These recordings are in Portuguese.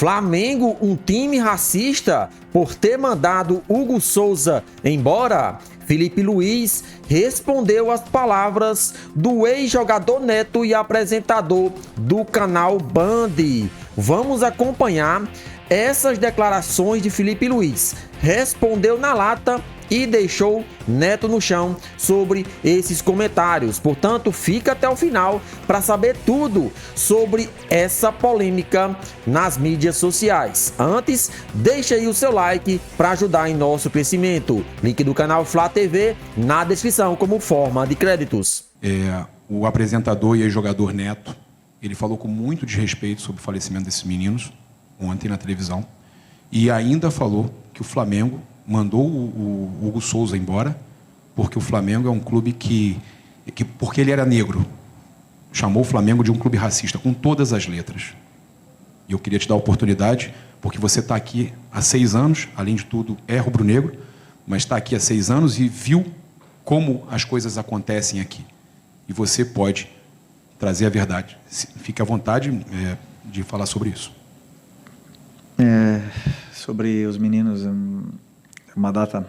Flamengo, um time racista por ter mandado Hugo Souza embora? Felipe Luiz respondeu às palavras do ex-jogador Neto e apresentador do canal Band. Vamos acompanhar essas declarações de Felipe Luiz. Respondeu na lata e deixou Neto no chão sobre esses comentários. Portanto, fica até o final para saber tudo sobre essa polêmica nas mídias sociais. Antes, deixa aí o seu like para ajudar em nosso crescimento. Link do canal Flá TV na descrição como forma de créditos. O apresentador e ex-jogador Neto, ele falou com muito desrespeito sobre o falecimento desses meninos ontem na televisão e ainda falou que o Flamengo mandou o Hugo Souza embora porque o Flamengo é um clube que porque ele era negro, chamou o Flamengo de um clube racista, com todas as letras. E eu queria te dar a oportunidade, porque você está aqui há 6 anos, além de tudo é rubro-negro, mas está aqui há 6 anos e viu como as coisas acontecem aqui. E você pode trazer a verdade. Fique à vontade de falar sobre isso. Sobre os meninos, uma data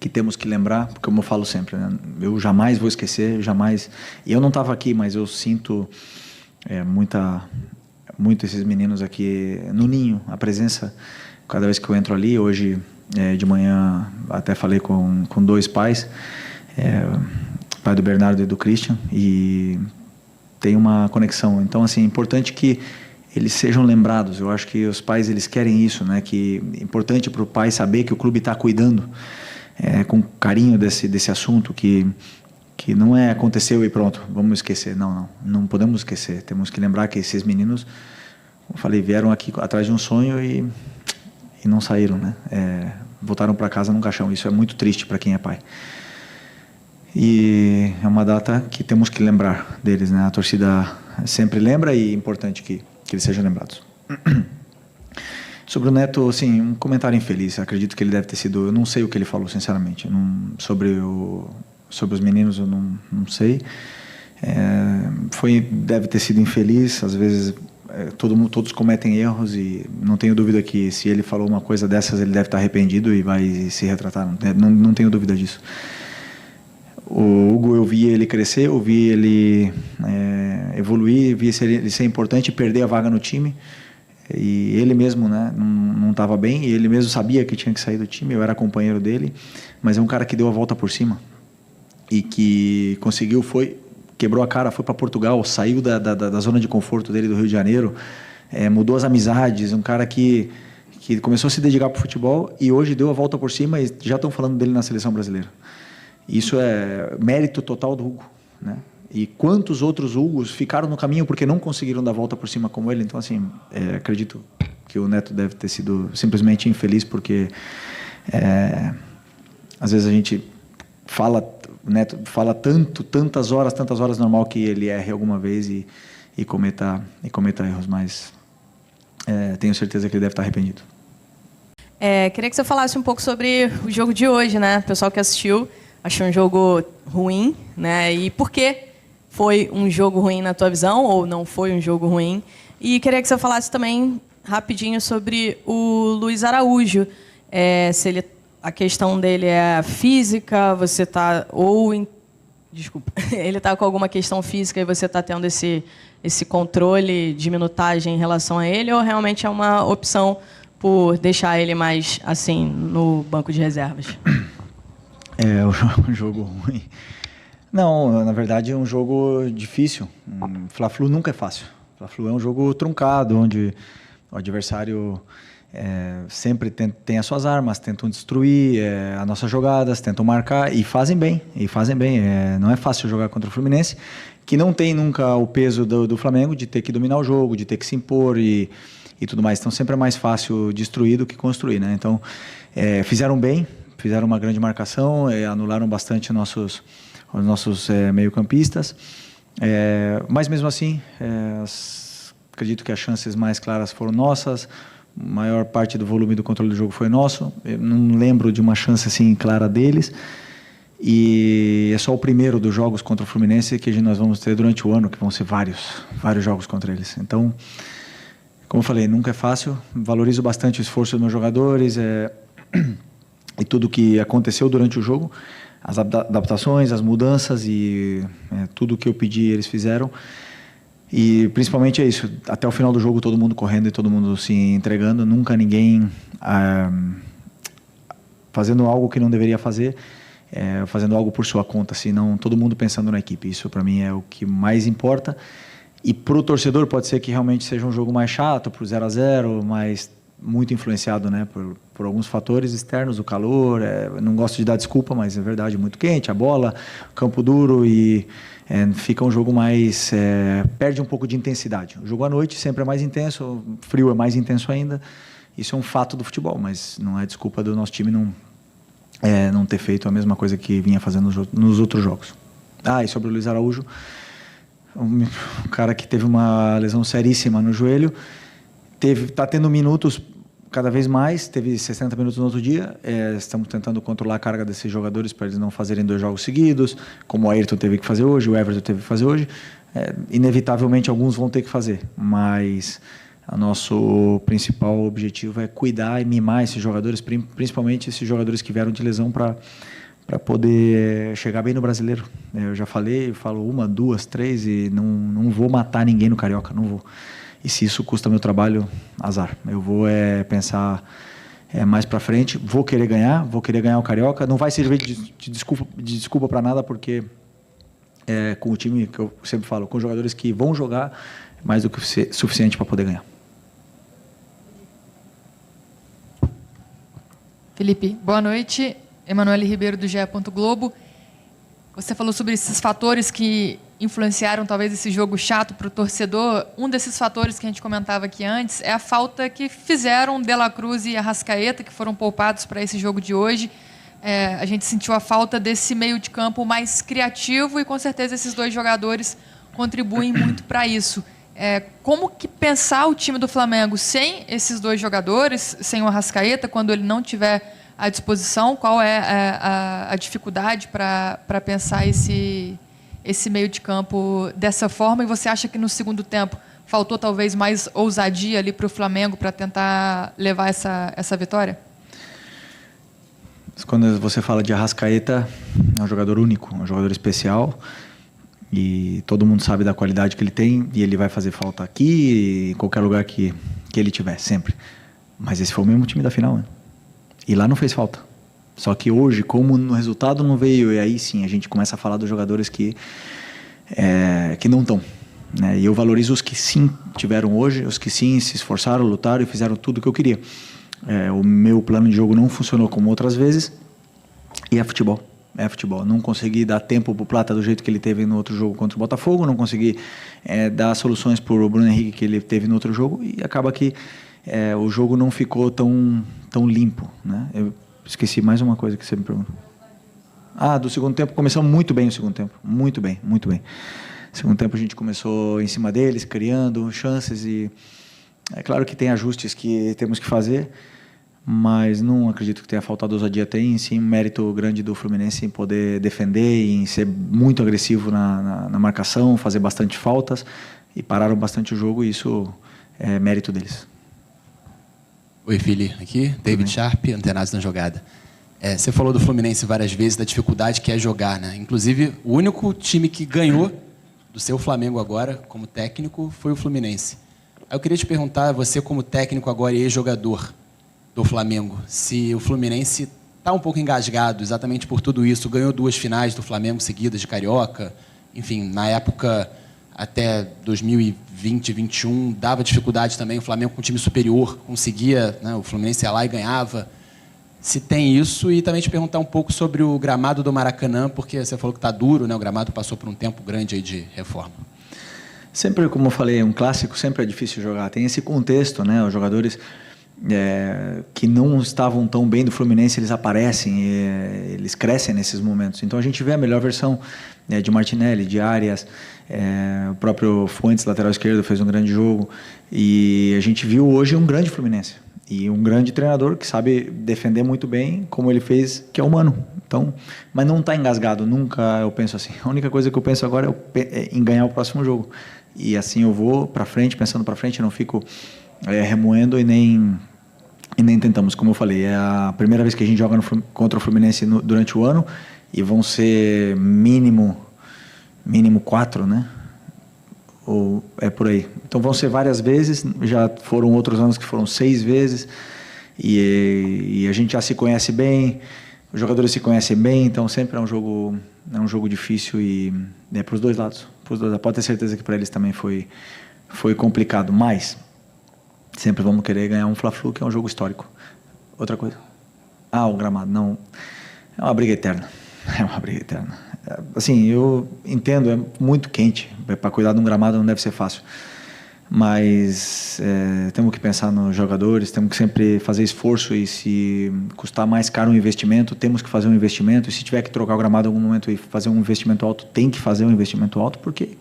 que temos que lembrar, porque como eu falo sempre, né? Eu jamais vou esquecer, jamais. E eu não estava aqui, mas eu sinto muito esses meninos aqui no ninho, a presença, cada vez que eu entro ali. Hoje, de manhã, até falei com 2 pais, o pai do Bernardo e do Christian, e tem uma conexão. Então, assim, é importante que eles sejam lembrados. Eu acho que os pais, eles querem isso, né? Que é importante para o pai saber que o clube está cuidando com carinho desse assunto, que não aconteceu e pronto, vamos esquecer. Não podemos esquecer. Temos que lembrar que esses meninos, como eu falei, vieram aqui atrás de um sonho e não saíram, né? Voltaram para casa num caixão. Isso é muito triste para quem é pai. E é uma data que temos que lembrar deles, né? A torcida sempre lembra e é importante que eles sejam lembrados. Sobre o Neto, assim, um comentário infeliz. Acredito que ele deve ter sido... Eu não sei o que ele falou, sinceramente. Sobre os meninos, eu não sei. Deve ter sido infeliz. Às vezes, todos cometem erros e não tenho dúvida que se ele falou uma coisa dessas, ele deve estar arrependido e vai se retratar. Não tenho dúvida disso. O Hugo, eu vi ele crescer, eu vi ele evoluir, vi ele ser importante, perder a vaga no time. E ele mesmo, né, não estava bem, e ele mesmo sabia que tinha que sair do time. Eu era companheiro dele, mas é um cara que deu a volta por cima e que conseguiu, quebrou a cara, foi para Portugal, saiu da zona de conforto dele do Rio de Janeiro, mudou as amizades. Um cara que começou a se dedicar para o futebol e hoje deu a volta por cima e já estão falando dele na seleção brasileira. Isso é mérito total do Hugo, né? E quantos outros Hugos ficaram no caminho porque não conseguiram dar a volta por cima como ele. Então, assim, acredito que o Neto deve ter sido simplesmente infeliz porque às vezes a gente o Neto fala tantas horas normal que ele erre alguma vez e cometa erros, mas tenho certeza que ele deve estar arrependido. Queria que você falasse um pouco sobre o jogo de hoje, né? O pessoal que assistiu achou um jogo ruim, né? E por que foi um jogo ruim na tua visão, ou não foi um jogo ruim? E queria que você falasse também rapidinho sobre o Luiz Araújo. Se a questão dele é física, você está ele está com alguma questão física e você está tendo esse controle de minutagem em relação a ele, ou realmente é uma opção por deixar ele mais assim no banco de reservas? Um jogo ruim. Não, na verdade é um jogo difícil. Fla-Flu nunca é fácil. Fla-Flu é um jogo truncado, onde o adversário sempre tem as suas armas, tentam destruir as nossas jogadas, tentam marcar e fazem bem. Não é fácil jogar contra o Fluminense, que não tem nunca o peso do Flamengo de ter que dominar o jogo, de ter que se impor e tudo mais. Então sempre é mais fácil destruir do que construir, né? Então fizeram bem, fizeram uma grande marcação, anularam bastante os nossos meio-campistas, mas mesmo assim acredito que as chances mais claras foram nossas. A maior parte do volume do controle do jogo foi nosso. Eu não lembro de uma chance assim clara deles. E é só o primeiro dos jogos contra o Fluminense que nós vamos ter durante o ano, que vão ser vários jogos contra eles. Então, Como eu falei, nunca é fácil. Valorizo bastante o esforço dos meus jogadores e tudo que aconteceu durante o jogo, as adaptações, as mudanças e tudo que eu pedi eles fizeram. E principalmente é isso, até o final do jogo todo mundo correndo e todo mundo se entregando, nunca ninguém fazendo algo que não deveria fazer, fazendo algo por sua conta, senão todo mundo pensando na equipe. Isso para mim é o que mais importa. E para o torcedor pode ser que realmente seja um jogo mais chato, por 0-0, mas muito influenciado, né, por alguns fatores externos, o calor, não gosto de dar desculpa, mas é verdade, muito quente, a bola, campo duro e fica um jogo mais... perde um pouco de intensidade. O jogo à noite sempre é mais intenso, o frio é mais intenso ainda, isso é um fato do futebol, mas não é desculpa do nosso time não ter feito a mesma coisa que vinha fazendo nos outros jogos. E sobre o Luiz Araújo, um cara que teve uma lesão seríssima no joelho, está tendo minutos cada vez mais, teve 60 minutos no outro dia, estamos tentando controlar a carga desses jogadores para eles não fazerem 2 jogos seguidos, como o Ayrton teve que fazer hoje, o Everton teve que fazer hoje, inevitavelmente alguns vão ter que fazer, mas o nosso principal objetivo é cuidar e mimar esses jogadores, principalmente esses jogadores que vieram de lesão para poder chegar bem no Brasileiro. Eu já falei, eu falo 1, 2, 3 e não vou matar ninguém no Carioca, não vou. E se isso custa meu trabalho, azar. Eu vou pensar mais para frente, vou querer ganhar o Carioca, não vai servir de desculpa para nada, porque com o time que eu sempre falo, com jogadores que vão jogar, mais do que suficiente para poder ganhar. Felipe, boa noite. Emanuele Ribeiro, do GE. Globo. Você falou sobre esses fatores que influenciaram talvez esse jogo chato para o torcedor. Um desses fatores que a gente comentava aqui antes é a falta que fizeram De La Cruz e Arrascaeta, que foram poupados para esse jogo de hoje. A gente sentiu a falta desse meio de campo mais criativo e, com certeza, esses 2 jogadores contribuem muito para isso. Como que pensar o time do Flamengo sem esses 2 jogadores, sem o Arrascaeta, quando ele não tiver à disposição? Qual é a dificuldade para pensar esse meio de campo dessa forma? E você acha que no segundo tempo faltou talvez mais ousadia ali para o Flamengo para tentar levar essa vitória? Quando você fala de Arrascaeta, é um jogador único, um jogador especial, e todo mundo sabe da qualidade que ele tem, e ele vai fazer falta aqui, em qualquer lugar que ele tiver, sempre. Mas esse foi o mesmo time da final, né? E lá não fez falta. Só que hoje, como no resultado não veio, e aí sim a gente começa a falar dos jogadores que não estão. Né? E eu valorizo os que sim tiveram hoje, os que sim se esforçaram, lutaram e fizeram tudo o que eu queria. O meu plano de jogo não funcionou como outras vezes, e é futebol. É futebol. Não consegui dar tempo para o Plata do jeito que ele teve no outro jogo contra o Botafogo, não consegui dar soluções para o Bruno Henrique que ele teve no outro jogo, e acaba que o jogo não ficou tão limpo, né? Eu esqueci mais uma coisa que você me perguntou. Do segundo tempo, começamos muito bem o segundo tempo, muito bem. Segundo tempo a gente começou em cima deles, criando chances, e é claro que tem ajustes que temos que fazer, mas não acredito que tenha faltado ousadia. Tem sim um mérito grande do Fluminense em poder defender, em ser muito agressivo na marcação, fazer bastante faltas, e pararam bastante o jogo, e isso é mérito deles. Oi, Fili, aqui, David Sharp, Antenados na Jogada. Você falou do Fluminense várias vezes, da dificuldade que é jogar, né? Inclusive, o único time que ganhou do seu Flamengo agora, como técnico, foi o Fluminense. Aí eu queria te perguntar, você como técnico agora e ex-jogador do Flamengo, se o Fluminense está um pouco engasgado exatamente por tudo isso, ganhou 2 finais do Flamengo seguidas de Carioca, enfim, na época até 2020, 2021, dava dificuldade também, o Flamengo com um time superior conseguia, né, o Fluminense ia lá e ganhava. Se tem isso, e também te perguntar um pouco sobre o gramado do Maracanã, porque você falou que está duro, né, o gramado passou por um tempo grande aí de reforma. Sempre, como eu falei, um clássico sempre é difícil jogar, tem esse contexto, né, os jogadores que não estavam tão bem do Fluminense, eles aparecem, eles crescem nesses momentos. Então a gente vê a melhor versão de Martinelli, de Arias, o próprio Fuentes, lateral esquerdo, fez um grande jogo, e a gente viu hoje um grande Fluminense e um grande treinador que sabe defender muito bem, como ele fez, que é humano. Então, mas não está engasgado, nunca eu penso assim. A única coisa que eu penso agora é em ganhar o próximo jogo, e assim eu vou para frente, pensando para frente, eu não fico remoendo e nem tentamos. Como eu falei, é a primeira vez que a gente joga contra o Fluminense durante o ano e vão ser mínimo 4, né? Ou é por aí. Então vão ser várias vezes, já foram outros anos que foram 6 vezes e a gente já se conhece bem, os jogadores se conhecem bem, então sempre é um jogo difícil e é para os dois lados. Pode ter certeza que para eles também foi complicado, mas sempre vamos querer ganhar um Fla-Flu, que é um jogo histórico. Outra coisa? O gramado, não. É uma briga eterna. É uma briga eterna. Assim, eu entendo, é muito quente. Para cuidar de um gramado não deve ser fácil. Mas temos que pensar nos jogadores, temos que sempre fazer esforço e se custar mais caro um investimento, temos que fazer um investimento. E se tiver que trocar o gramado em algum momento e fazer um investimento alto, tem que fazer um investimento alto, porque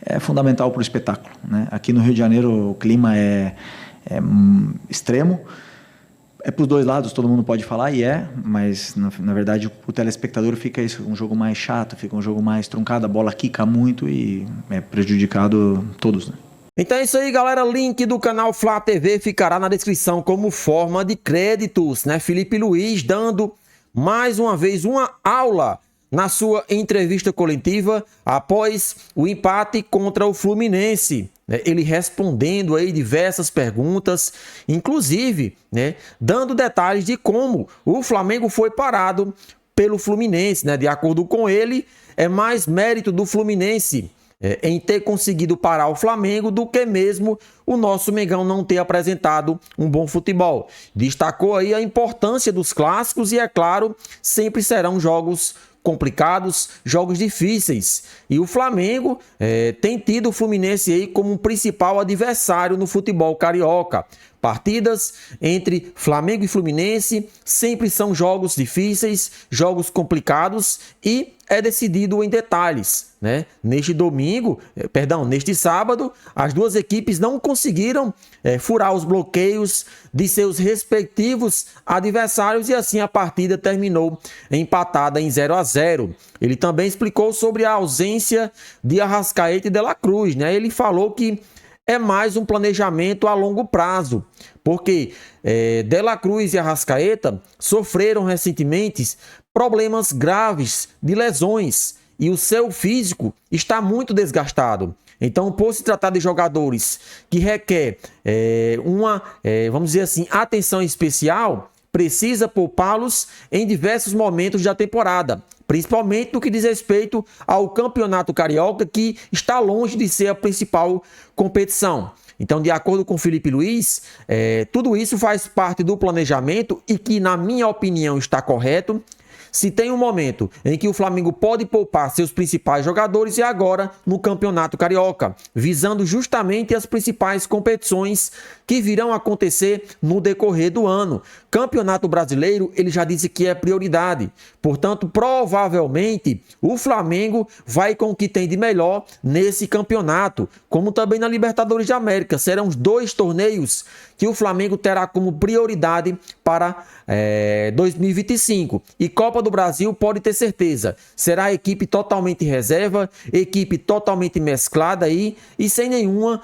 é fundamental para o espetáculo, né? Aqui no Rio de Janeiro o clima é extremo. É para os dois lados, todo mundo pode falar, mas na verdade o telespectador fica um jogo mais chato, fica um jogo mais truncado, a bola quica muito e é prejudicado todos, né? Então é isso aí, galera. Link do canal Flá TV ficará na descrição como forma de créditos, né? Filipe Luís dando mais uma vez uma aula na sua entrevista coletiva após o empate contra o Fluminense, né? Ele respondendo aí diversas perguntas, inclusive, né, dando detalhes de como o Flamengo foi parado pelo Fluminense, né? De acordo com ele, é mais mérito do Fluminense em ter conseguido parar o Flamengo do que mesmo o nosso Mengão não ter apresentado um bom futebol. Destacou aí a importância dos clássicos e, é claro, sempre serão jogos complicados, jogos difíceis. E o Flamengo tem tido o Fluminense aí como um principal adversário no futebol carioca. Partidas entre Flamengo e Fluminense sempre são jogos difíceis, jogos complicados e é decidido em detalhes, né? Neste sábado, as duas equipes não conseguiram furar os bloqueios de seus respectivos adversários e assim a partida terminou empatada em 0-0. Ele também explicou sobre a ausência de Arrascaeta e De La Cruz, né? Ele falou que é mais um planejamento a longo prazo, porque De La Cruz e Arrascaeta sofreram recentemente problemas graves de lesões e o seu físico está muito desgastado. Então, por se tratar de jogadores que requer vamos dizer assim, atenção especial, precisa poupá-los em diversos momentos da temporada, principalmente no que diz respeito ao Campeonato Carioca, que está longe de ser a principal competição. Então, de acordo com Filipe Luís, tudo isso faz parte do planejamento e que, na minha opinião, está correto. Se tem um momento em que o Flamengo pode poupar seus principais jogadores, é agora no Campeonato Carioca, visando justamente as principais competições que virão acontecer no decorrer do ano. Campeonato Brasileiro, ele já disse que é prioridade. Portanto, provavelmente, o Flamengo vai com o que tem de melhor nesse campeonato, como também na Libertadores da América. Serão os 2 torneios que o Flamengo terá como prioridade para 2025. E Copa do Brasil, pode ter certeza, será equipe totalmente reserva, equipe totalmente mesclada aí e sem nenhuma,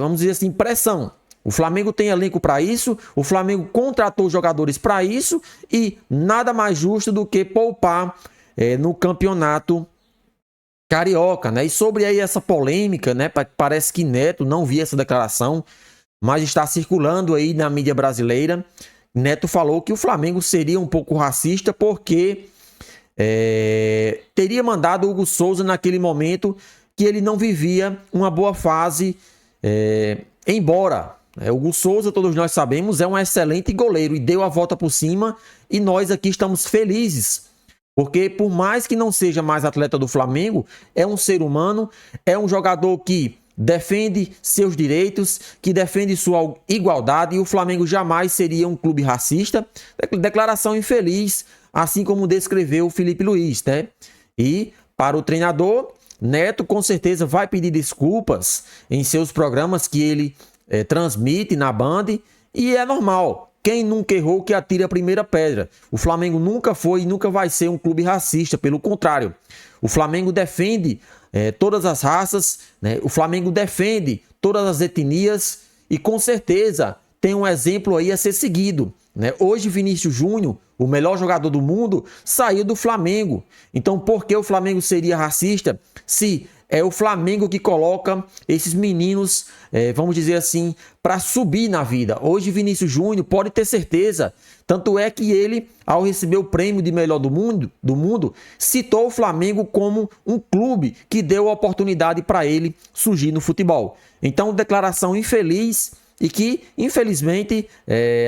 vamos dizer assim, pressão. O Flamengo tem elenco para isso, o Flamengo contratou jogadores para isso e nada mais justo do que poupar no campeonato carioca, né? E sobre aí essa polêmica, né? Parece que Neto, não vi essa declaração, mas está circulando aí na mídia brasileira. Neto falou que o Flamengo seria um pouco racista porque teria mandado o Hugo Souza naquele momento que ele não vivia uma boa fase embora. O Hugo Souza, todos nós sabemos, é um excelente goleiro e deu a volta por cima e nós aqui estamos felizes. Porque por mais que não seja mais atleta do Flamengo, é um ser humano, é um jogador que defende seus direitos, que defende sua igualdade e o Flamengo jamais seria um clube racista. Declaração infeliz, assim como descreveu o Filipe Luís, né? E para o treinador, Neto com certeza vai pedir desculpas em seus programas que ele transmite na Band e é normal. Quem nunca errou que atire a primeira pedra. O Flamengo nunca foi e nunca vai ser um clube racista, pelo contrário. O Flamengo defende todas as raças, né? O Flamengo defende todas as etnias e com certeza tem um exemplo aí a ser seguido, né? Hoje Vinícius Júnior, o melhor jogador do mundo, saiu do Flamengo. Então por que o Flamengo seria racista se é o Flamengo que coloca esses meninos, vamos dizer assim, para subir na vida? Hoje Vinícius Júnior pode ter certeza, tanto é que ele, ao receber o prêmio de melhor do mundo, citou o Flamengo como um clube que deu a oportunidade para ele surgir no futebol. Então, declaração infeliz e que, infelizmente,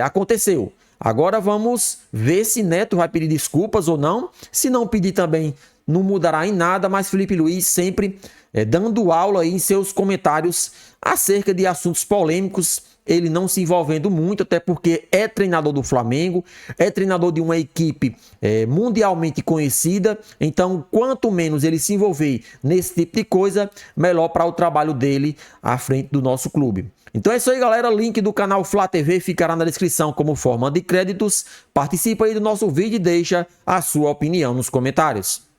aconteceu. Agora vamos ver se Neto vai pedir desculpas ou não. Se não pedir também, não mudará em nada, mas Felipe Luiz sempre dando aula aí em seus comentários acerca de assuntos polêmicos, ele não se envolvendo muito, até porque é treinador do Flamengo, é treinador de uma equipe mundialmente conhecida, então quanto menos ele se envolver nesse tipo de coisa, melhor para o trabalho dele à frente do nosso clube. Então é isso aí, galera, link do canal Flá TV ficará na descrição como forma de créditos. Participa aí do nosso vídeo e deixa a sua opinião nos comentários.